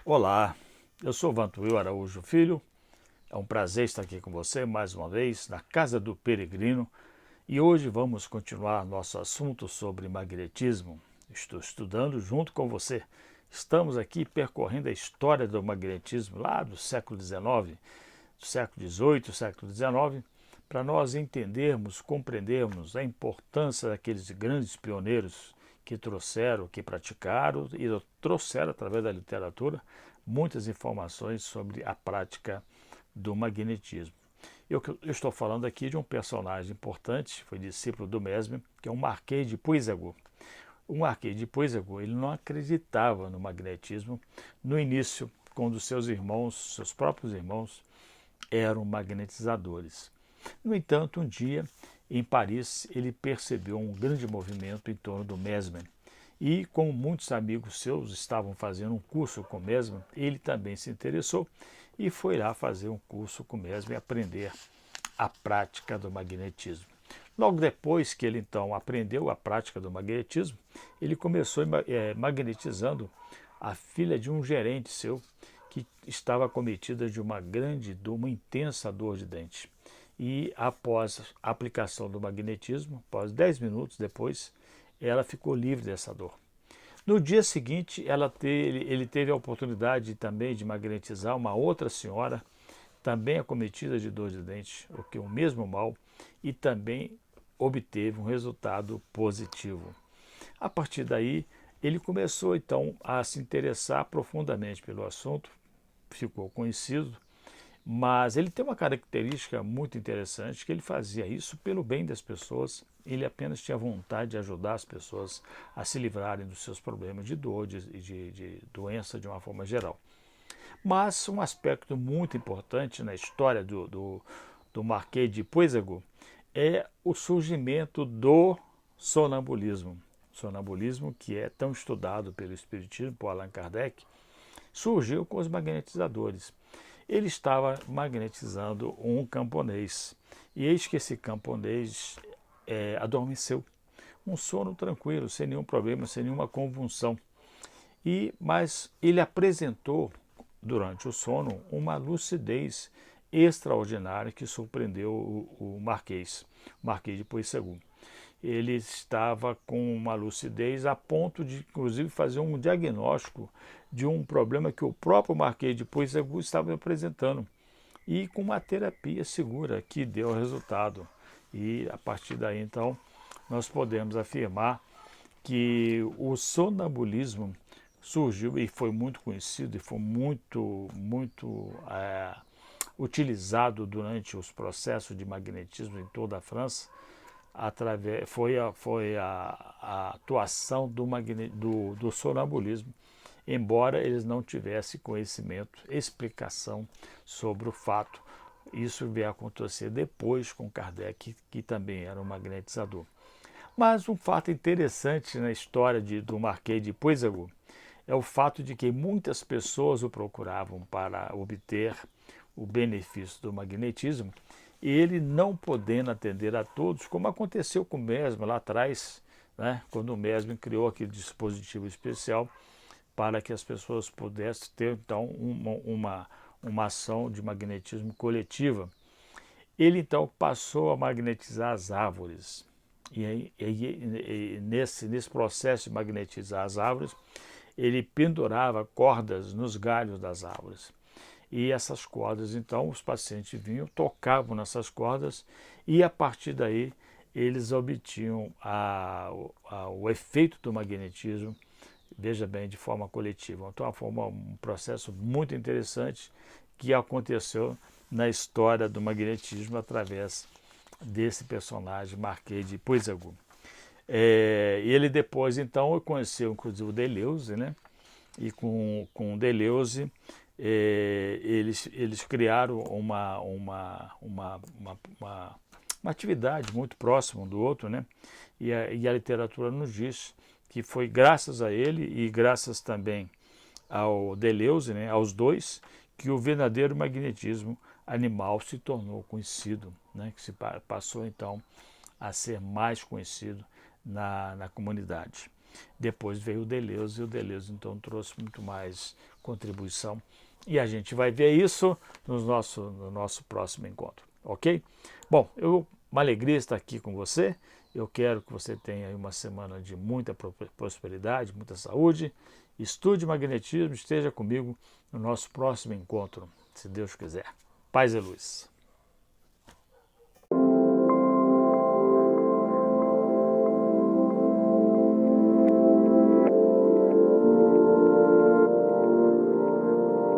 Olá, eu sou Vantuil Araújo Filho, é um prazer estar aqui com você mais uma vez na Casa do Peregrino e hoje vamos continuar nosso assunto sobre magnetismo. Estou estudando junto com você. Estamos aqui percorrendo a história do magnetismo lá do século XIX, do século XVIII, século XIX, para nós entendermos, compreendermos a importância daqueles grandes pioneiros que trouxeram, que praticaram e trouxeram através da literatura muitas informações sobre a prática do magnetismo. Eu estou falando aqui de um personagem importante, foi discípulo do Mesmer, que é o Marquês de Puységur. O Marquês de Puységur, ele não acreditava no magnetismo no início, quando seus irmãos, seus próprios irmãos, eram magnetizadores. No entanto, um dia, em Paris, ele percebeu um grande movimento em torno do Mesmer. E, como muitos amigos seus estavam fazendo um curso com o Mesmer, ele também se interessou e foi lá fazer um curso com o Mesmer e aprender a prática do magnetismo. Logo depois que ele então aprendeu a prática do magnetismo, ele começou magnetizando a filha de um gerente seu que estava acometida de uma intensa dor de dente. E após a aplicação do magnetismo, após 10 minutos depois, ela ficou livre dessa dor. No dia seguinte, ele teve a oportunidade também de magnetizar uma outra senhora, também acometida de dor de dente, o mesmo mal, e também obteve um resultado positivo. A partir daí, ele começou então a se interessar profundamente pelo assunto, ficou conhecido, mas ele tem uma característica muito interessante, que ele fazia isso pelo bem das pessoas, ele apenas tinha vontade de ajudar as pessoas a se livrarem dos seus problemas de dor, de doença de uma forma geral. Mas um aspecto muito importante na história do Marquês de Puységur é o surgimento do sonambulismo. Sonambulismo, que é tão estudado pelo Espiritismo, por Allan Kardec, surgiu com os magnetizadores. Ele estava magnetizando um camponês, e eis que esse camponês adormeceu. Um sono tranquilo, sem nenhum problema, sem nenhuma convulsão. Mas ele apresentou, durante o sono, uma lucidez extraordinária que surpreendeu o Marquês de Puységur. Ele estava com uma lucidez a ponto de, inclusive, fazer um diagnóstico de um problema que o próprio Marquês de Puységur estava apresentando, e com uma terapia segura que deu resultado. E a partir daí, então, nós podemos afirmar que o sonambulismo surgiu e foi muito conhecido e foi muito utilizado durante os processos de magnetismo em toda a França. Foi a atuação do sonambulismo, embora eles não tivessem conhecimento, explicação sobre o fato. Isso veio a acontecer depois com Kardec, que também era um magnetizador. Mas um fato interessante na história do Marquês de Puységur é o fato de que muitas pessoas o procuravam para obter o benefício do magnetismo, e ele não podendo atender a todos, como aconteceu com o Mesmer lá atrás, né, quando o Mesmer criou aquele dispositivo especial para que as pessoas pudessem ter então uma ação de magnetismo coletiva. Ele então passou a magnetizar as árvores. Nesse processo de magnetizar as árvores, ele pendurava cordas nos galhos das árvores. E essas cordas, então, os pacientes vinham, tocavam nessas cordas e, a partir daí, eles obtinham o efeito do magnetismo, veja bem, de forma coletiva. Então, um processo muito interessante que aconteceu na história do magnetismo através desse personagem, Marquês de Puységur. Ele depois, então, conheceu inclusive o Deleuze, né? E com o Deleuze, eles criaram uma atividade muito próxima um do outro, né? E a literatura nos diz que foi graças a ele e graças também ao Deleuze, né, aos dois, que o verdadeiro magnetismo animal se tornou conhecido, né, que se passou então a ser mais conhecido na comunidade. Depois veio o Deleuze, e o Deleuze então trouxe muito mais contribuição. E a gente vai ver isso no nosso próximo encontro, ok? Bom, uma alegria estar aqui com você. Eu quero que você tenha uma semana de muita prosperidade, muita saúde. Estude magnetismo, esteja comigo no nosso próximo encontro, se Deus quiser. Paz e luz.